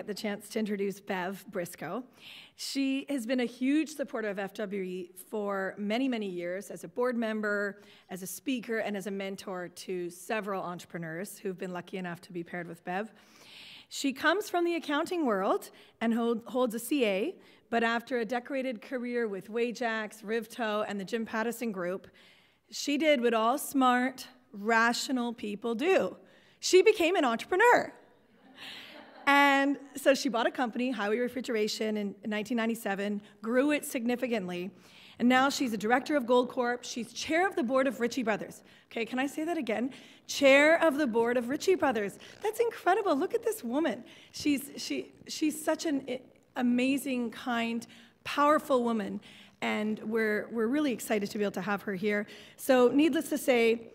get the chance to introduce Bev Brisco. She has been a huge supporter of FWE for many, many years as a board member, as a speaker, and as a mentor to several entrepreneurs who've been lucky enough to be paired with Bev. She comes from the accounting world and holds a CA, but after a decorated career with Wajax, Rivto, and the Jim Pattison Group, she did what all smart, rational people do. She became an entrepreneur. And so she bought a company, Highway Refrigeration, in 1997, grew it significantly, and now she's a director of Gold Corp. She's chair of the board of Ritchie Brothers. Okay, can I say that again? Chair of the board of Ritchie Brothers. That's incredible. Look at this woman. She's such an amazing, kind, powerful woman, and we're really excited to be able to have her here. So needless to say,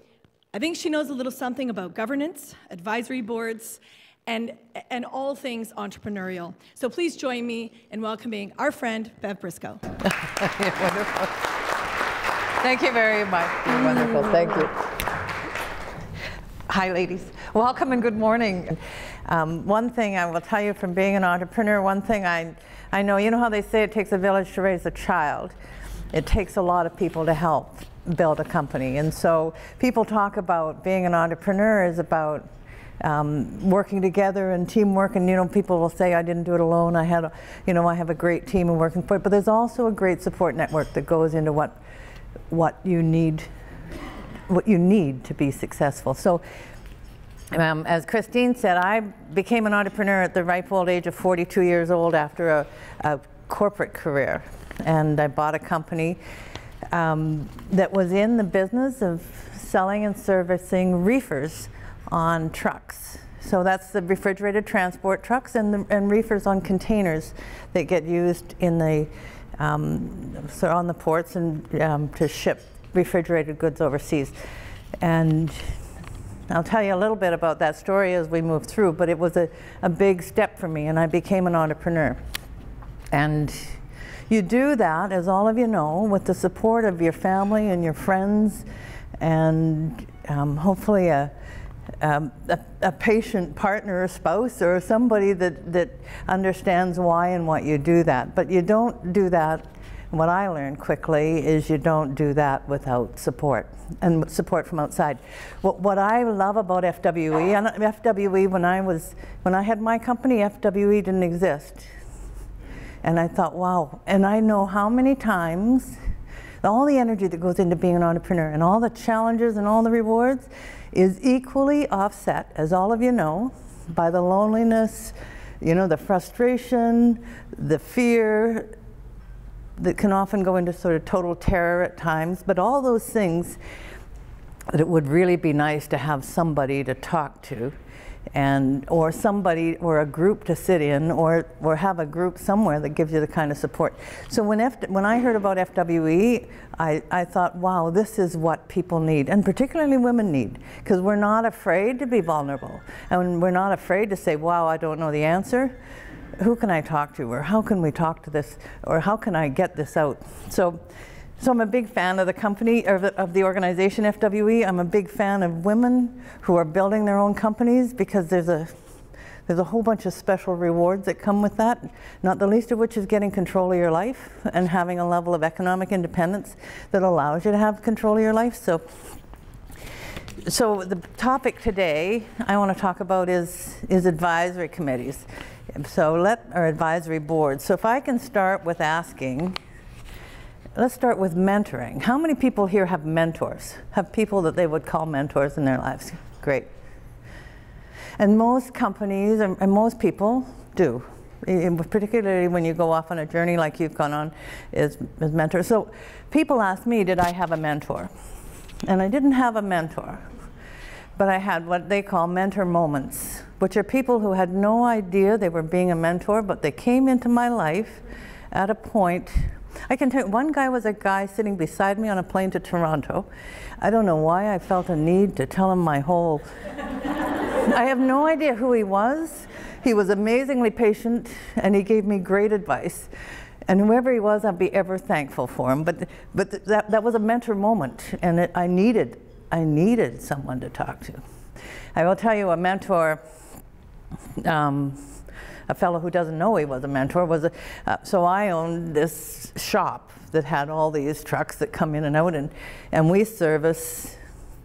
I think she knows a little something about governance, advisory boards, and all things entrepreneurial. So please join me in welcoming our friend, Bev Brisco. Wonderful. Thank you very much. You're wonderful. Thank you. Hi, ladies. Welcome and good morning. One thing I will tell you from being an entrepreneur, one thing I know, you know how they say it takes a village to raise a child? It takes a lot of people to help build a company. And so people talk about being an entrepreneur is about working together and teamwork, and people will say I didn't do it alone. I had, I have a great team and working for it. But there's also a great support network that goes into what you need to be successful. So, as Christine said, I became an entrepreneur at the ripe old age of 42 years old after a corporate career, and I bought a company that was in the business of selling and servicing reefers on trucks. So that's the refrigerated transport trucks and reefers on containers that get used in the on the ports and to ship refrigerated goods overseas. And I'll tell you a little bit about that story as we move through, but it was a big step for me, and I became an entrepreneur. And you do that, as all of you know, with the support of your family and your friends, and hopefully a patient partner or spouse or somebody that understands why and what you do that. But you don't do that, what I learned quickly is you don't do that without support, and support from outside. What I love about FWE, and FWE, when I had my company, FWE didn't exist. And I thought, wow, and I know how many times all the energy that goes into being an entrepreneur and all the challenges and all the rewards is equally offset, as all of you know, by the loneliness, the frustration, the fear that can often go into sort of total terror at times, but all those things that it would really be nice to have somebody to talk to, or somebody or a group to sit in, or have a group somewhere that gives you the kind of support. So when I heard about FWE, I thought, wow, this is what people need, and particularly women need, because we're not afraid to be vulnerable, and we're not afraid to say, wow, I don't know the answer. Who can I talk to, or how can we talk to this, or how can I get this out? So I'm a big fan of the company, or of the organization FWE. I'm a big fan of women who are building their own companies, because there's a whole bunch of special rewards that come with that, not the least of which is getting control of your life and having a level of economic independence that allows you to have control of your life. So the topic today I want to talk about is advisory committees. Or advisory boards. So if I can start with asking, let's start with mentoring. How many people here have mentors? Have people that they would call mentors in their lives? Great. And most companies and most people do, particularly when you go off on a journey like you've gone on as mentors. So people ask me, did I have a mentor? And I didn't have a mentor, but I had what they call mentor moments, which are people who had no idea they were being a mentor, but they came into my life at a point. I can tell you, one guy was a guy sitting beside me on a plane to Toronto. I don't know why I felt a need to tell him my whole, I have no idea who he was. He was amazingly patient, and he gave me great advice. And whoever he was, I'd be ever thankful for him. But that was a mentor moment, and I needed someone to talk to. I will tell you, a mentor a fellow who doesn't know he was a mentor was so I owned this shop that had all these trucks that come in and out, and we service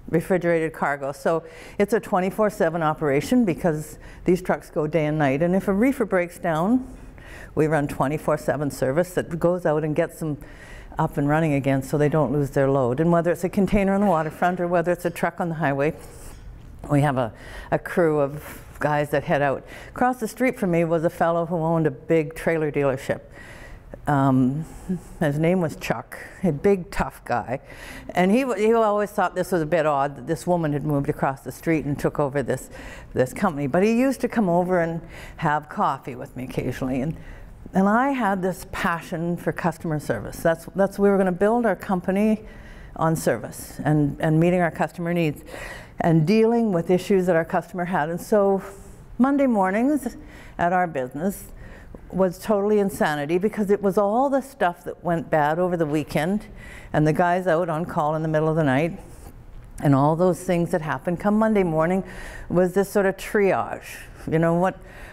refrigerated cargo. So it's a 24/7 operation because these trucks go day and night. And if a reefer breaks down, we run 24/7 service that goes out and gets them up and running again so they don't lose their load. And whether it's a container on the waterfront or whether it's a truck on the highway, we have a crew of guys that head out. Across the street from me was a fellow who owned a big trailer dealership. His name was Chuck, a big tough guy, and he always thought this was a bit odd that this woman had moved across the street and took over this company. But he used to come over and have coffee with me occasionally, and I had this passion for customer service. We were going to build our company on service and meeting our customer needs and dealing with issues that our customer had. And so Monday mornings at our business was totally insanity because it was all the stuff that went bad over the weekend and the guys out on call in the middle of the night and all those things that happened. Come Monday morning was this sort of triage. You know,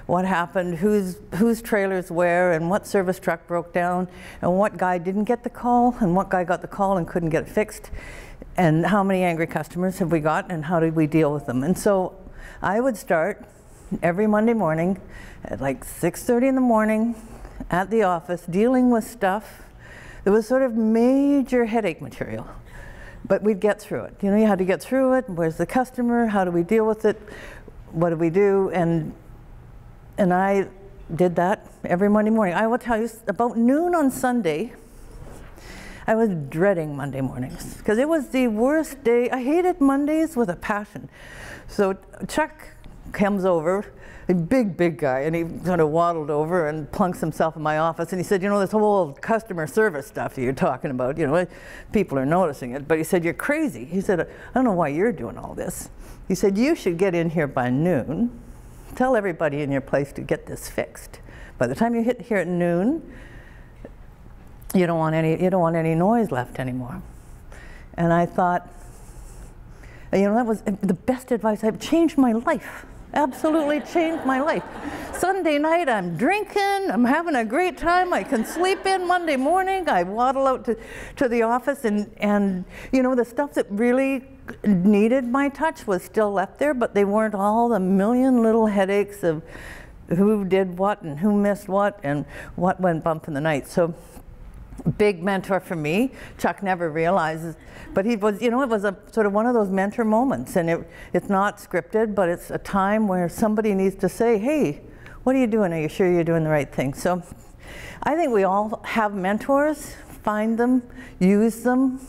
what happened, whose trailers where, and what service truck broke down, and what guy didn't get the call, and what guy got the call and couldn't get it fixed, and how many angry customers have we got, and how did we deal with them. And so I would start every Monday morning at like 6:30 in the morning at the office dealing with stuff that was sort of major headache material. But we'd get through it. You know, you had to get through it. Where's the customer? How do we deal with it? What do we do? And I did that every Monday morning. I will tell you, about noon on Sunday, I was dreading Monday mornings because it was the worst day. I hated Mondays with a passion. So Chuck comes over, a big guy, and he sort of waddled over and plunks himself in my office, and he said, you know, this whole customer service stuff that you're talking about, you know, people are noticing it, but he said, you're crazy. He said, I don't know why you're doing all this. He said, you should get in here by noon, tell everybody in your place to get this fixed. By the time you hit here at noon, you don't want any noise left anymore. And I thought, you know, that was the best advice. I've changed my life. Absolutely changed my life. Sunday night, I'm drinking, I'm having a great time, I can sleep in. Monday morning, I waddle out to the office, and you know, the stuff that really needed my touch was still left there, but they weren't all the million little headaches of who did what and who missed what and what went bump in the night. So, big mentor for me. Chuck never realizes, but he was, you know, it was a sort of one of those mentor moments, and it's not scripted, but it's a time where somebody needs to say, hey, what are you doing? Are you sure you're doing the right thing? So I think we all have mentors. Find them, use them,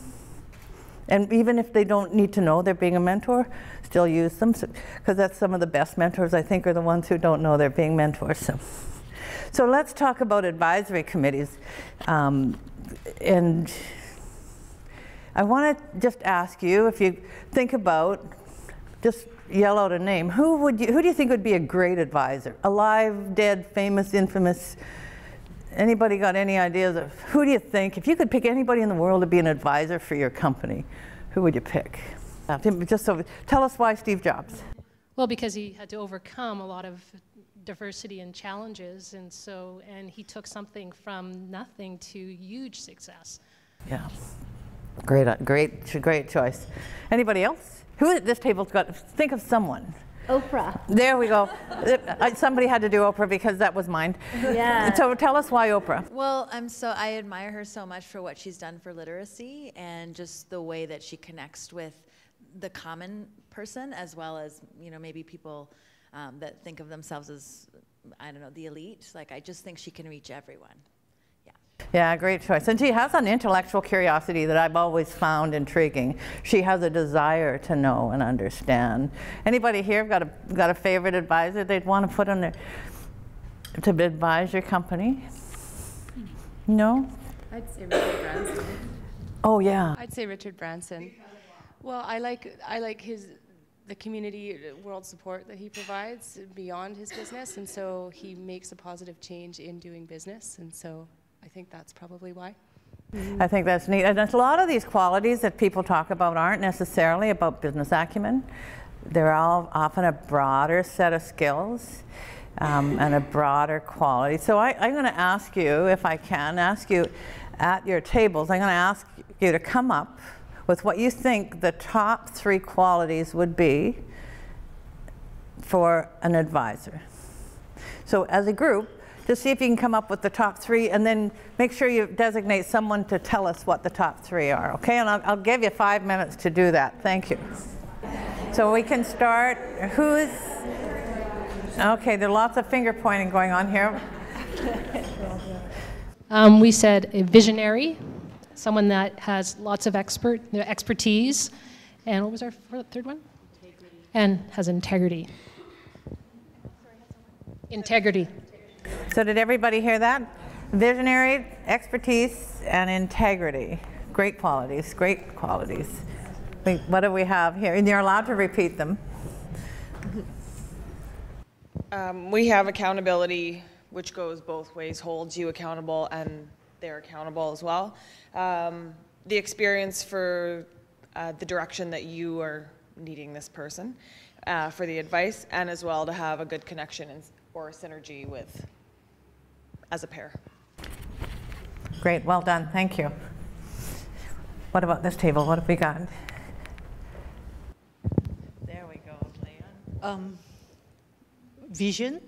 and even if they don't need to know they're being a mentor, still use them, because that's some of the best mentors, I think, are the ones who don't know they're being mentors. So let's talk about advisory committees. And I want to just ask you, if you think about, just yell out a name. Who do you think would be a great advisor? Alive, dead, famous, infamous? Anybody got any ideas of who do you think? If you could pick anybody in the world to be an advisor for your company, who would you pick? Just so, tell us why Steve Jobs. Well, because he had to overcome a lot of diversity and challenges, and he took something from nothing to huge success. Yeah, great choice. Anybody else? Who at this table's got? Think of someone. Oprah. There we go. Somebody had to do Oprah because that was mine. Yeah. So tell us why Oprah. Well, I admire her so much for what she's done for literacy and just the way that she connects with the common person, as well as, you know, maybe people that think of themselves as, I don't know, the elite. Like, I just think she can reach everyone. Yeah, great choice. And she has an intellectual curiosity that I've always found intriguing. She has a desire to know and understand. Anybody here got a favorite advisor they'd want to put on there to advise your company? No? I'd say Richard Branson. Oh yeah. I'd say Richard Branson. Well, I like the community world support that he provides beyond his business, and so he makes a positive change in doing business, and so I think that's probably why. I think that's neat. And a lot of these qualities that people talk about aren't necessarily about business acumen. They're all often a broader set of skills. and a broader quality. So I'm going to ask you, if I can, ask you at your tables, I'm going to ask you to come up with what you think the top 3 qualities would be for an advisor. So as a group, just see if you can come up with the top 3, and then make sure you designate someone to tell us what the top 3 are, okay? And I'll give you 5 minutes to do that. Thank you. So we can start. Who's, okay, there are lots of finger pointing going on here. We said a visionary, someone that has lots of expertise, and what was our third one? Integrity. And has integrity. Integrity. So did everybody hear that? Visionary, expertise, and integrity. Great qualities, great qualities. What do we have here? And you're allowed to repeat them. We have accountability, which goes both ways, holds you accountable and they're accountable as well. The experience for the direction that you are needing this person, for the advice, and as well to have a good connection or synergy with as a pair. Great, well done, thank you. What about this table? What have we got? There we go, Leon. Vision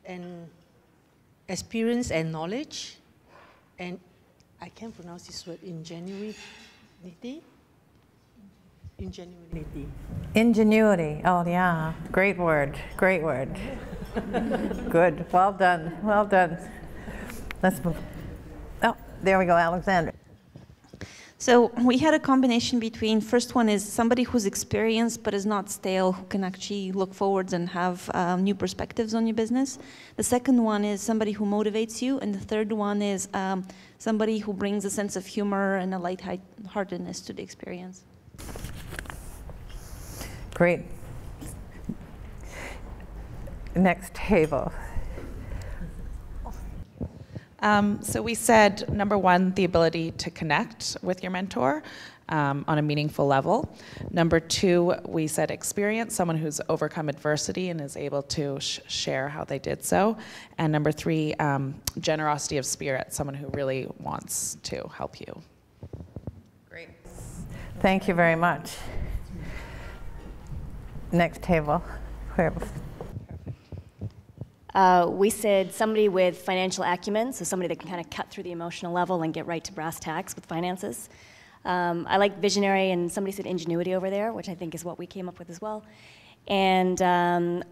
and experience and knowledge, and I can't pronounce this word, ingenuity. Ingenuity, oh yeah, great word, great word. Good, well done, well done. Let's move. Oh, there we go, Alexandra. So we had a combination between, first one is somebody who's experienced but is not stale, who can actually look forwards and have new perspectives on your business. The second one is somebody who motivates you, and the third one is somebody who brings a sense of humor and a lightheartedness to the experience. Great. Next table. So we said, number 1, the ability to connect with your mentor on a meaningful level. Number 2, we said experience, someone who's overcome adversity and is able to share how they did so. And number 3, generosity of spirit, someone who really wants to help you. Great. Thank you very much. Next table. Where? We said somebody with financial acumen, so somebody that can kind of cut through the emotional level and get right to brass tacks with finances. I like visionary, and somebody said ingenuity over there, which I think is what we came up with as well. And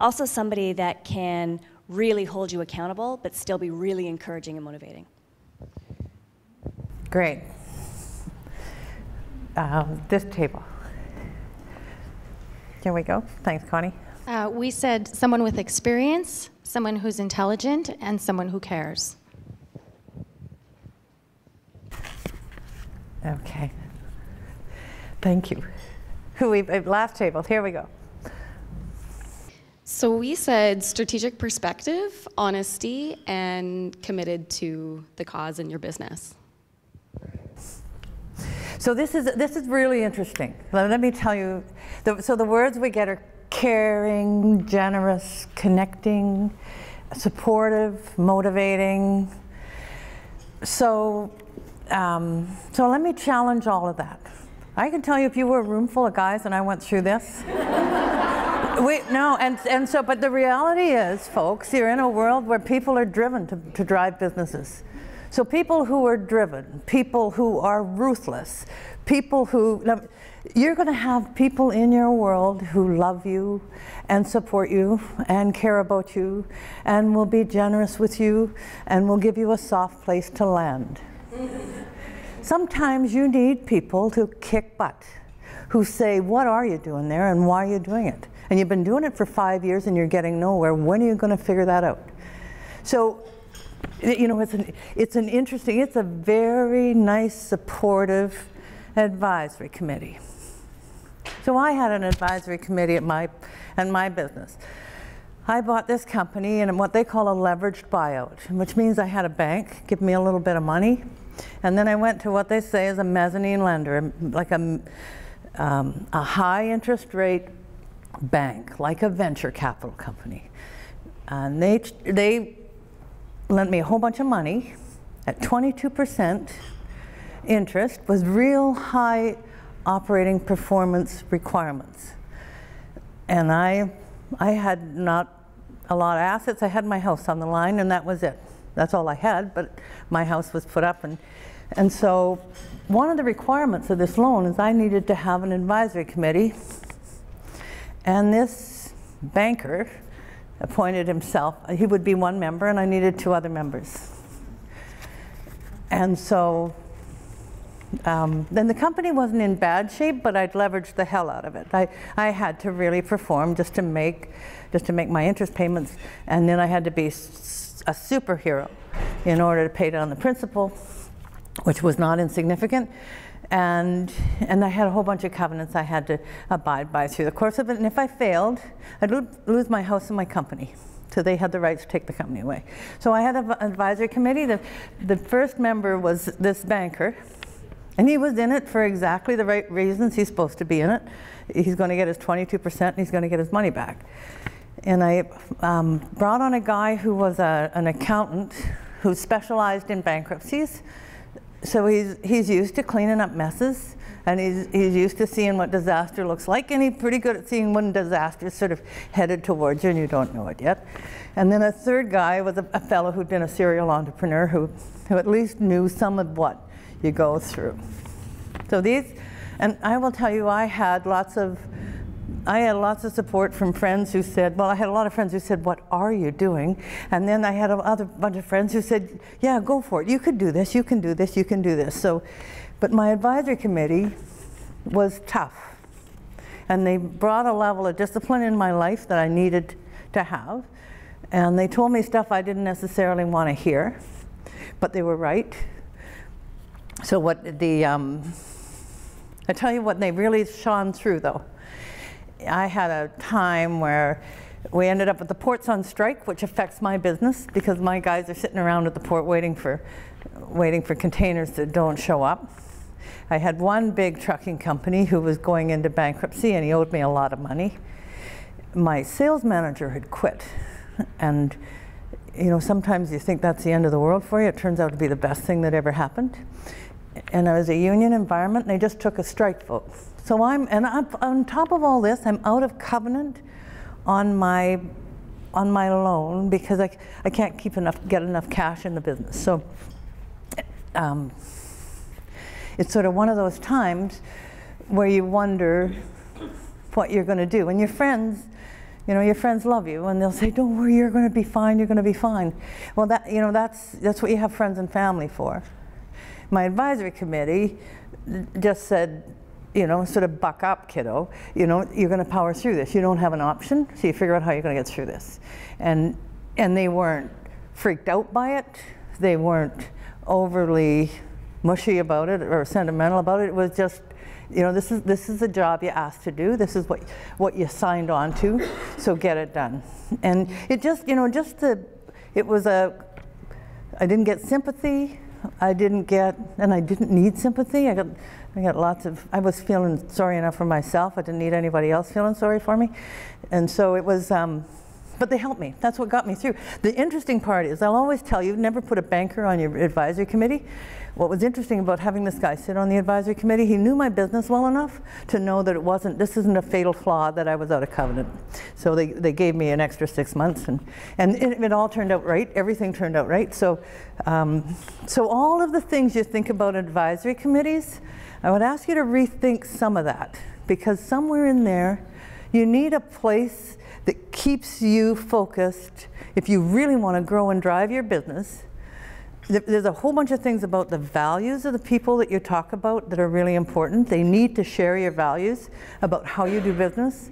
also somebody that can really hold you accountable, but still be really encouraging and motivating. Great. This table. Here we go. Thanks, Connie. We said someone with experience, someone who's intelligent, and someone who cares. Okay. Thank you. Last table. Here we go. So we said strategic perspective, honesty, and committed to the cause in your business. So this is really interesting. Let me tell you. So the words we get are caring, generous, connecting, supportive, motivating. So let me challenge all of that. I can tell you, if you were a room full of guys and I went through this, but the reality is, folks, you're in a world where people are driven to drive businesses. So people who are driven, people who are ruthless, people who, you're going to have people in your world who love you and support you and care about you and will be generous with you and will give you a soft place to land. Sometimes you need people to kick butt, who say, what are you doing there and why are you doing it? And you've been doing it for 5 years and you're getting nowhere. When are you going to figure that out? So, you know, it's a very nice, supportive advisory committee. So I had an advisory committee at my business. I bought this company in what they call a leveraged buyout, which means I had a bank give me a little bit of money, and then I went to what they say is a mezzanine lender, like a high interest rate bank, like a venture capital company. And they lent me a whole bunch of money at 22% interest with real high operating performance requirements. And I had not a lot of assets. I had my house on the line, and that was it. That's all I had, but my house was put up. And so one of the requirements of this loan is I needed to have an advisory committee. And this banker appointed himself. He would be one member, and I needed 2 other members. And so then the company wasn't in bad shape, but I'd leveraged the hell out of it. I had to really perform just to make my interest payments, and then I had to be a superhero in order to pay down the principal, which was not insignificant. And I had a whole bunch of covenants I had to abide by through the course of it. And if I failed, I'd lose my house and my company. So they had the right to take the company away. So I had an advisory committee. The first member was this banker. And he was in it for exactly the right reasons he's supposed to be in it. He's going to get his 22% and he's going to get his money back. And I brought on a guy who was an accountant who specialized in bankruptcies. So he's used to cleaning up messes, and he's used to seeing what disaster looks like, and he's pretty good at seeing when disaster is sort of headed towards you and you don't know it yet. And then a third guy was a fellow who'd been a serial entrepreneur who at least knew some of what you go through. So and I will tell you, I had lots of support from friends who said, well, I had a lot of friends who said, what are you doing? And then I had a bunch of friends who said, yeah, go for it. You could do this, you can do this, you can do this. So, but my advisory committee was tough. And they brought a level of discipline in my life that I needed to have. And they told me stuff I didn't necessarily want to hear, but they were right. So I tell you what they really shone through though. I had a time where we ended up with the ports on strike, which affects my business because my guys are sitting around at the port waiting for containers that don't show up. I had one big trucking company who was going into bankruptcy and he owed me a lot of money. My sales manager had quit, and you know, sometimes you think that's the end of the world for you. It turns out to be the best thing that ever happened. And I was a union environment and they just took a strike vote. So on top of all this, I'm out of covenant on my loan because I can't get enough cash in the business. So it's sort of one of those times where you wonder what you're going to do. And your friends love you and they'll say, don't worry, you're going to be fine, you're going to be fine. Well, that's what you have friends and family for. My advisory committee just said, sort of buck up, kiddo. You're going to power through this. You don't have an option, so you figure out how you're going to get through this. And they weren't freaked out by it. They weren't overly mushy about it or sentimental about it. It was just, this is a job you asked to do. This is what you signed on to, so get it done. And it just, I didn't get sympathy. I didn't need sympathy. I got I was feeling sorry enough for myself. I didn't need anybody else feeling sorry for me. And so it was, but they helped me. That's what got me through. The interesting part is, I'll always tell you, never put a banker on your advisory committee. What was interesting about having this guy sit on the advisory committee, he knew my business well enough to know that this isn't a fatal flaw that I was out of covenant. So they gave me an extra 6 months and it all turned out right. Everything turned out right. So all of the things you think about advisory committees, I would ask you to rethink some of that, because somewhere in there, you need a place that keeps you focused. If you really want to grow and drive your business, there's a whole bunch of things about the values of the people that you talk about that are really important. They need to share your values about how you do business.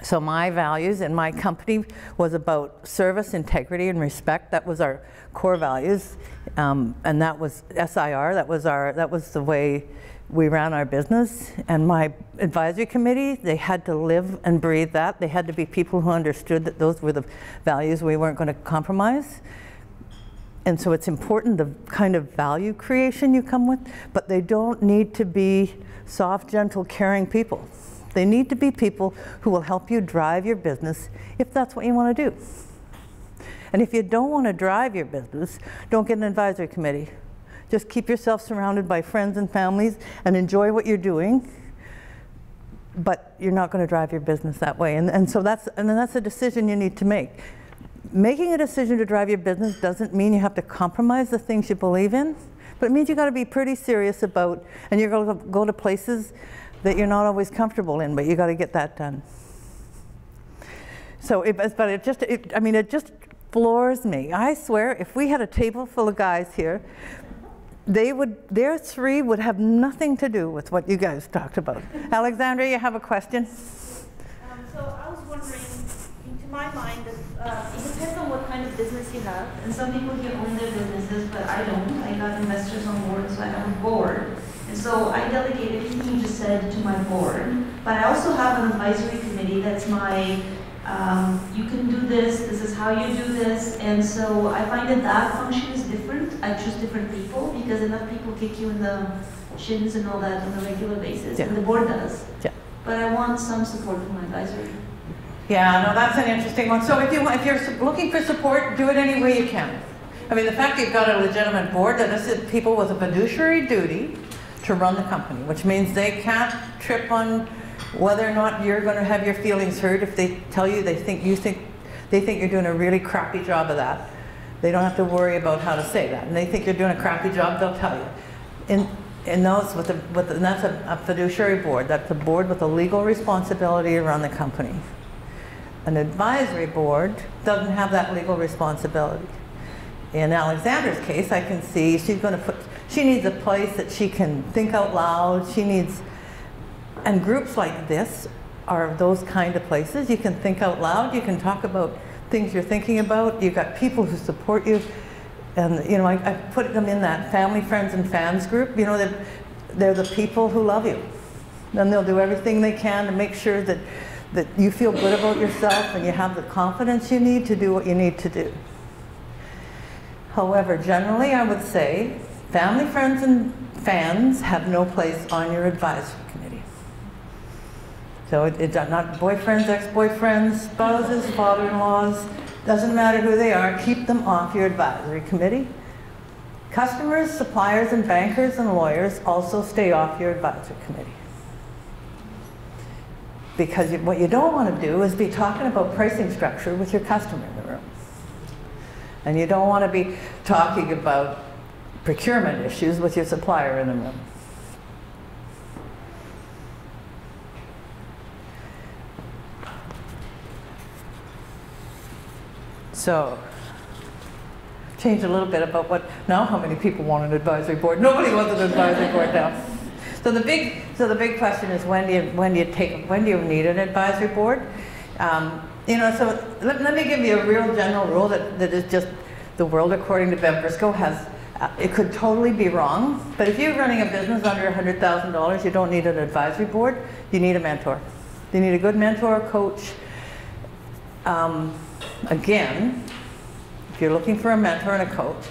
So my values in my company was about service, integrity, and respect. That was our core values, and that was SIR. That was the way we ran our business. And my advisory committee, they had to live and breathe that. They had to be people who understood that those were the values we weren't going to compromise. And so it's important the kind of value creation you come with, but they don't need to be soft, gentle, caring people. They need to be people who will help you drive your business if that's what you want to do. And if you don't want to drive your business, don't get an advisory committee. Just keep yourself surrounded by friends and families and enjoy what you're doing, but you're not going to drive your business that way. And so that's a decision you need to make. Making a decision to drive your business doesn't mean you have to compromise the things you believe in, but it means you got to be pretty serious about, and you're going to go to places that you're not always comfortable in, but you got to get that done. So, it just floors me. I swear, if we had a table full of guys here, their three would have nothing to do with what you guys talked about. Alexandra, you have a question? So I was wondering, to my mind, it depends on what kind of business you have. And some people here own their businesses, but I don't. I got investors on board, so I have a board. And so I delegate everything you just said to my board. But I also have an advisory committee that's my, you can do this, this is how you do this. And so I find that function is different. I choose different people because enough people kick you in the shins and all that on a regular basis. Yeah. And the board does. Yeah. But I want some support from my advisory. Yeah, no, that's an interesting one. So if you're looking for support, do it any way you can. I mean, the fact you've got a legitimate board, that this is people with a fiduciary duty to run the company, which means they can't trip on whether or not you're going to have your feelings hurt if they tell you they think you're doing a really crappy job of that. They don't have to worry about how to say that. And they think you're doing a crappy job, they'll tell you. And those and that's a fiduciary board. That's a board with a legal responsibility to run the company. An advisory board doesn't have that legal responsibility. In Alexandra's case, I can see she needs a place that she can think out loud. And groups like this are those kind of places. You can think out loud. You can talk about things you're thinking about. You've got people who support you. And I put them in that family, friends, and fans group. They're the people who love you. And they'll do everything they can to make sure that you feel good about yourself and you have the confidence you need to do what you need to do. However, generally I would say family, friends, and fans have no place on your advisory committee. So it's not boyfriends, ex-boyfriends, spouses, father-in-laws, doesn't matter who they are, keep them off your advisory committee. Customers, suppliers, and bankers and lawyers also stay off your advisory committee. Because what you don't want to do is be talking about pricing structure with your customer in the room. And you don't want to be talking about procurement issues with your supplier in the room. So, change a little bit about how many people want an advisory board. Nobody wants an advisory board now. So the big question is when do you need an advisory board? So let me give you a real general rule that is just the world according to Bev Brisco has. It could totally be wrong, but if you're running a business under $100,000, you don't need an advisory board. You need a mentor. You need a good mentor, coach. Again, if you're looking for a mentor and a coach,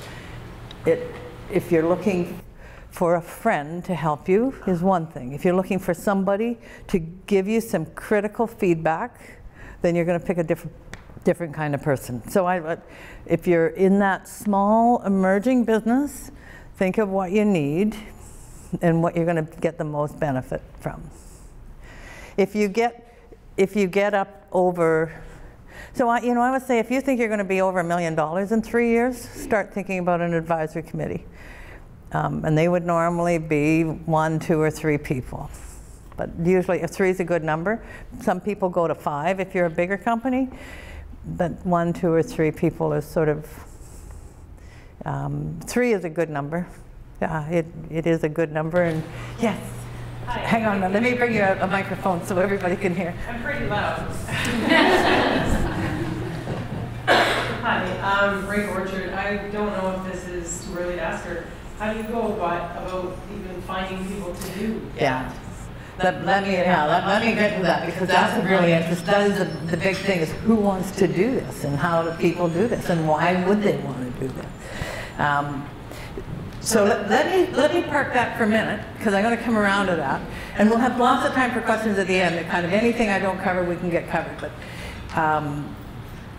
if you're looking for a friend to help you is one thing. If you're looking for somebody to give you some critical feedback, then you're going to pick a different kind of person. So if you're in that small emerging business, think of what you need and what you're going to get the most benefit from. If you get up over, so I would say if you think you're going to be over $1 million in 3 years, start thinking about an advisory committee. And they would normally be 1, 2, or 3 people. But usually 3 is a good number. Some people go to 5 if you're a bigger company. But 1, 2, or 3 people is sort of, 3 is a good number. It is a good number. And yes, hi. Hang on, let me bring you a microphone so everybody can hear. I'm pretty loud. Hi, I'm Ray Orchard. I don't know if this is too early to ask her. How do you go about even finding people to do? Yeah. Let me get to that, because that's really interesting. That is the big thing, is who wants to do this and how do people do this and why would they want to do this? So let me park that for a minute, because I'm going to come around to that. And we'll have lots of time for questions at the end. Kind of anything I don't cover, we can get covered. But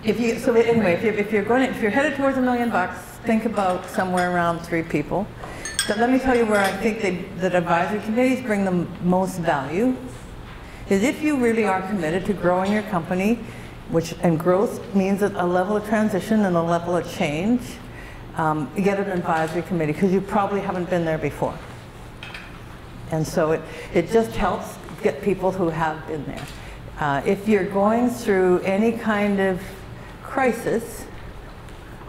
if you're headed towards $1 million, think about somewhere around 3 people. So let me tell you where I think that advisory committees bring the most value, is if you really are committed to growing your company, and growth means a level of transition and a level of change, you get an advisory committee, because you probably haven't been there before. And so it just helps get people who have been there. If you're going through any kind of crisis,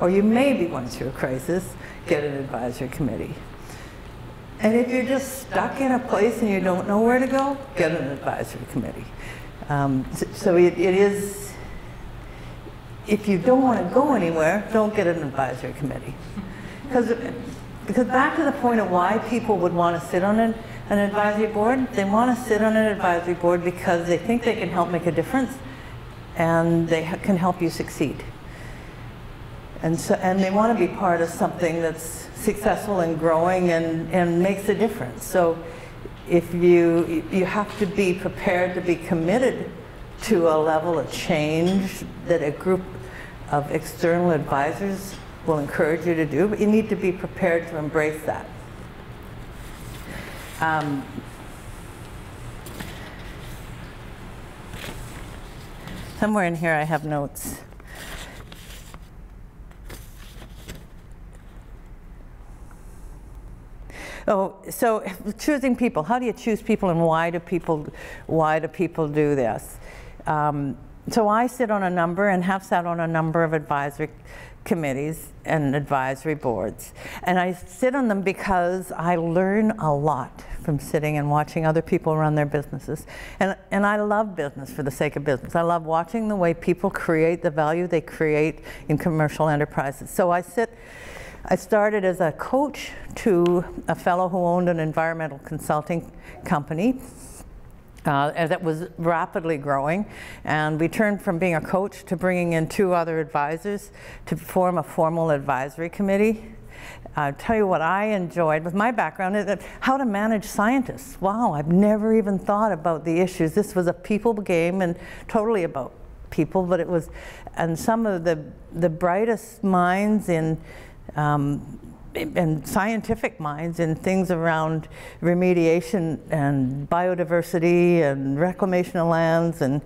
or you may be going through a crisis, get an advisory committee. And if you're just stuck in a place and you don't know where to go, get an advisory committee. So it is, if you don't want to go anywhere, don't get an advisory committee. Because back to the point of why people would want to sit on an advisory board, they want to sit on an advisory board because they think they can help make a difference and they can help you succeed. And they want to be part of something that's successful and growing and makes a difference. So if you have to be prepared to be committed to a level of change that a group of external advisors will encourage you to do, but you need to be prepared to embrace that. Somewhere in here I have notes. Oh, so choosing people. How do you choose people, and why do people do this? So I sit on a number and have sat on a number of advisory committees and advisory boards. And I sit on them because I learn a lot from sitting and watching other people run their businesses. And I love business for the sake of business. I love watching the way people create the value they create in commercial enterprises. So I started as a coach to a fellow who owned an environmental consulting company that was rapidly growing, and we turned from being a coach to bringing in 2 other advisors to form a formal advisory committee. I'll tell you what I enjoyed with my background is that how to manage scientists. Wow, I've never even thought about the issues. This was a people game and totally about people, but it was, and some of the brightest minds in and scientific minds in things around remediation and biodiversity and reclamation of lands, and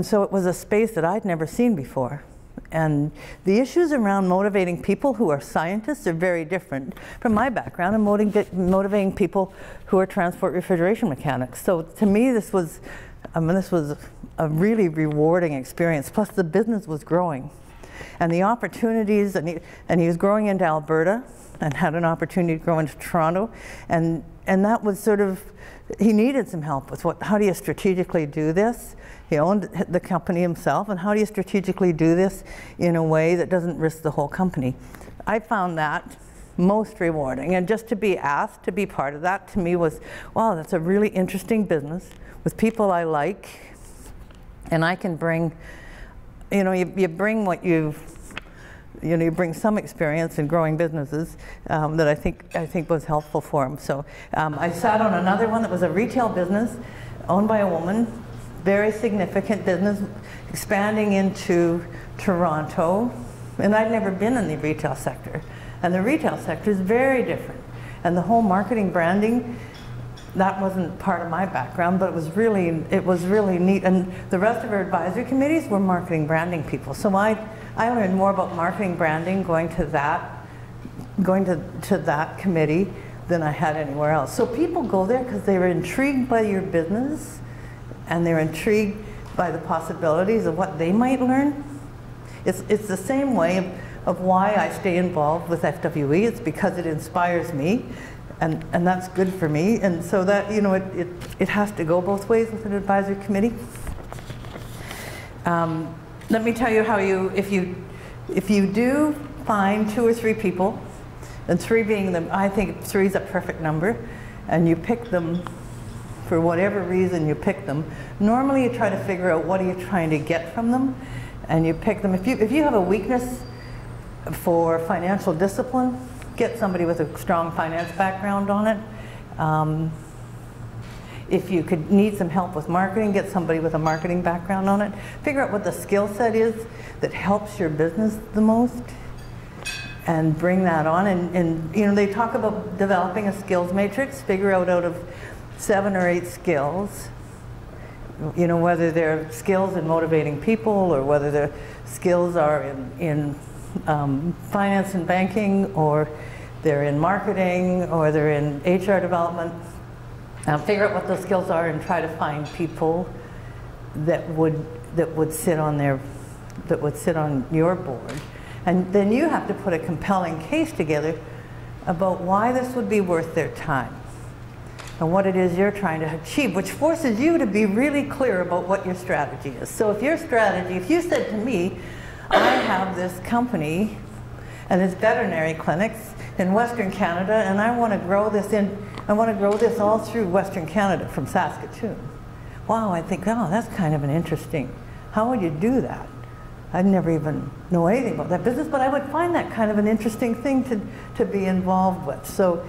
so it was a space that I'd never seen before. And the issues around motivating people who are scientists are very different from my background in motivating people who are transport refrigeration mechanics. So to me this was a really rewarding experience, plus the business was growing. And the opportunities, and he was growing into Alberta and had an opportunity to grow into Toronto, and that was sort of, he needed some help with how do you strategically do this? He owned the company himself, and how do you strategically do this in a way that doesn't risk the whole company? I found that most rewarding, and just to be asked to be part of that to me was, wow, that's a really interesting business with people I like, and I can bring, you bring what you bring some experience in growing businesses that I think was helpful for him. So I sat on another one that was a retail business owned by a woman, very significant business, expanding into Toronto, and I'd never been in the retail sector. And the retail sector is very different. And the whole marketing branding, that wasn't part of my background, but it was really neat. And the rest of our advisory committees were marketing branding people. So I learned more about marketing branding going to that committee than I had anywhere else. So people go there because they were intrigued by your business, and they're intrigued by the possibilities of what they might learn. It's the same way of why I stay involved with FWE. It's because it inspires me, and that's good for me. And so that, it has to go both ways with an advisory committee. Let me tell you how if you do find 2 or 3 people, and 3 being I think 3 is a perfect number, and you pick them for whatever reason you pick them, normally you try to figure out what are you trying to get from them, and you pick them. If you have a weakness for financial discipline, get somebody with a strong finance background on it. If you could need some help with marketing, get somebody with a marketing background on it. Figure out what the skill set is that helps your business the most, and bring that on. And you know, they talk about developing a skills matrix. Figure out of 7 or 8 skills, you know, whether they're skills in motivating people, or whether their skills are in finance and banking, or they're in marketing, or they're in HR development. Figure out what those skills are and try to find people that would sit on your board. And then you have to put a compelling case together about why this would be worth their time and what it is you're trying to achieve, which forces you to be really clear about what your strategy is. So if your strategy, if you said to me, I have this company and it's veterinary clinics in Western Canada, and I want to grow this all through Western Canada from Saskatoon. Wow, I think, oh, that's kind of an interesting, how would you do that? I'd never even know anything about that business, but I would find that kind of an interesting thing to be involved with. So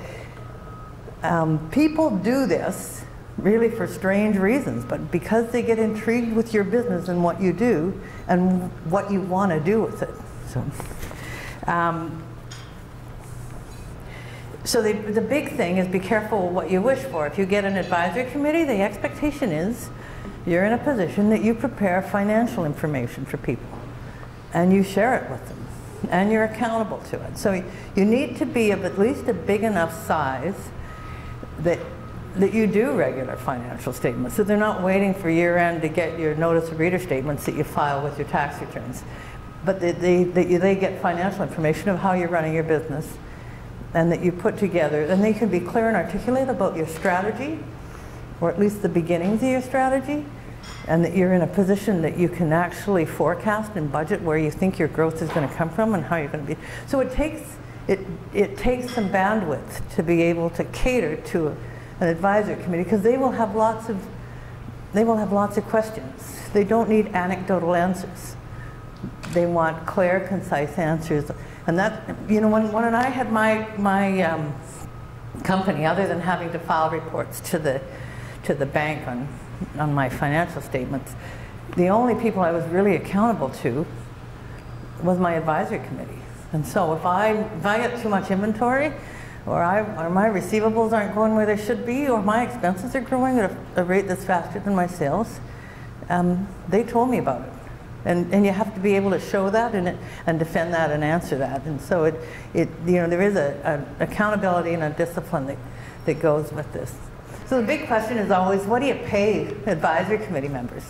people do this really for strange reasons, but because they get intrigued with your business and what you do and what you want to do with it. So the big thing is be careful what you wish for. If you get an advisory committee, the expectation is you're in a position that you prepare financial information for people and you share it with them and you're accountable to it. So you need to be of at least a big enough size that you do regular financial statements, so they're not waiting for year end to get your notice of reader statements that you file with your tax returns, but they get financial information of how you're running your business, and that you put together, and they can be clear and articulate about your strategy, or at least the beginnings of your strategy, and that you're in a position that you can actually forecast and budget where you think your growth is going to come from and how you're going to be. So it takes some bandwidth to be able to cater to an advisory committee, because they will have lots of questions. They don't need anecdotal answers. They want clear, concise answers. And that, you know, when I had my company, other than having to file reports to the bank on my financial statements, the only people I was really accountable to was my advisory committee. And so if I get too much inventory, or my receivables aren't going where they should be, or my expenses are growing at a rate that's faster than my sales, they told me about it. And you have to be able to show that and defend that and answer that. And so you know, there is an accountability and a discipline that goes with this. So the big question is always, what do you pay advisory committee members?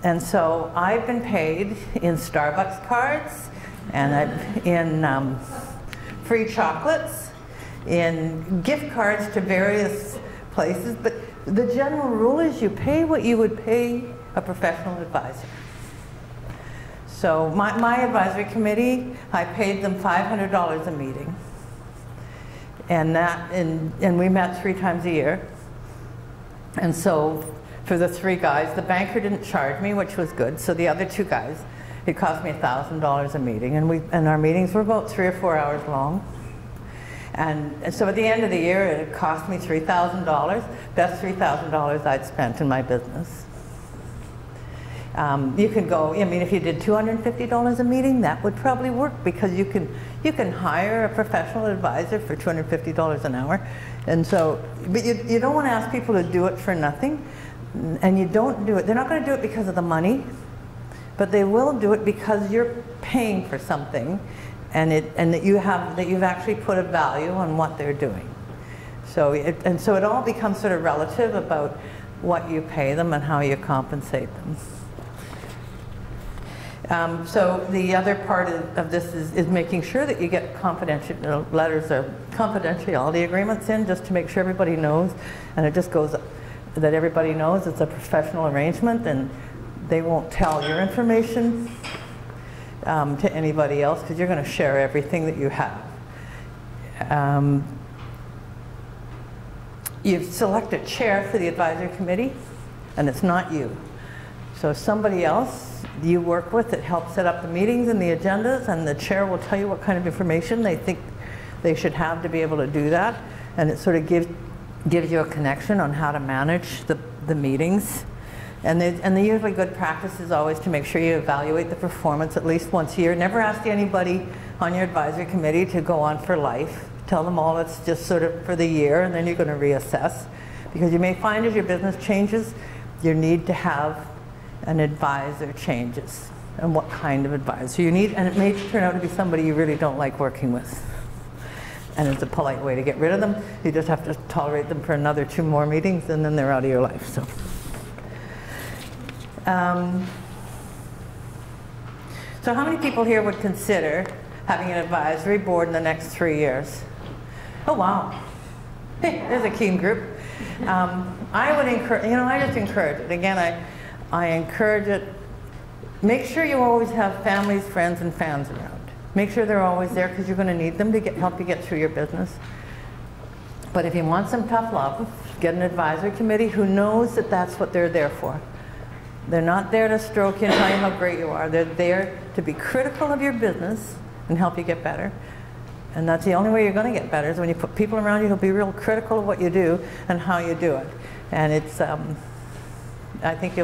And so I've been paid in Starbucks cards, and in free chocolates, in gift cards to various places. But the general rule is you pay what you would pay a professional advisor. So my advisory committee, I paid them $500 a meeting, and we met 3 times a year. And so for the 3 guys, the banker didn't charge me, which was good. So the other 2 guys, it cost me $1,000 a meeting, and our meetings were about 3 or 4 hours long. And so at the end of the year, it cost me $3,000. That's $3,000 I'd spent in my business. You can go, I mean, if you did $250 a meeting, that would probably work, because you can hire a professional advisor for $250 an hour. And so, but you don't want to ask people to do it for nothing, and you don't do it. They're not going to do it because of the money, but they will do it because you're paying for something, and that you've actually put a value on what they're doing. So so it all becomes sort of relative about what you pay them and how you compensate them. So the other part of this is making sure that you get confidential letters or confidentiality agreements in, just to make sure everybody knows, and it just goes that everybody knows it's a professional arrangement, and they won't tell your information to anybody else, because you're going to share everything that you have. You select a chair for the advisory committee, and it's not you. So somebody else you work with that helps set up the meetings and the agendas, and the chair will tell you what kind of information they think they should have to be able to do that. And it sort of gives you a connection on how to manage the meetings. And the usually good practice is always to make sure you evaluate the performance at least once a year. Never ask anybody on your advisory committee to go on for life. Tell them all it's just sort of for the year, and then you're going to reassess. Because you may find as your business changes, your need to have an advisor changes. And what kind of advisor you need. And it may turn out to be somebody you really don't like working with. And it's a polite way to get rid of them. You just have to tolerate them for another 2 more meetings, and then they're out of your life. So how many people here would consider having an advisory board in the next 3 years? Oh, wow. Hey, there's a keen group. I would encourage, I just encourage it. Again, I encourage it. Make sure you always have families, friends, and fans around. Make sure they're always there because you're going to need them to help you get through your business. But if you want some tough love, get an advisory committee who knows that that's what they're there for. They're not there to stroke you and tell you how great you are. They're there to be critical of your business and help you get better. And that's the only way you're going to get better is when you put people around you who'll be real critical of what you do and how you do it. And it's, I think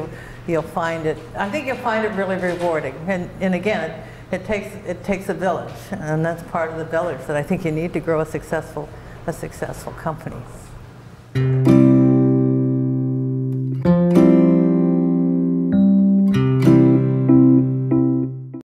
you'll find it. I think you'll find it really rewarding. And again, it takes a village, and that's part of the village that I think you need to grow a successful company.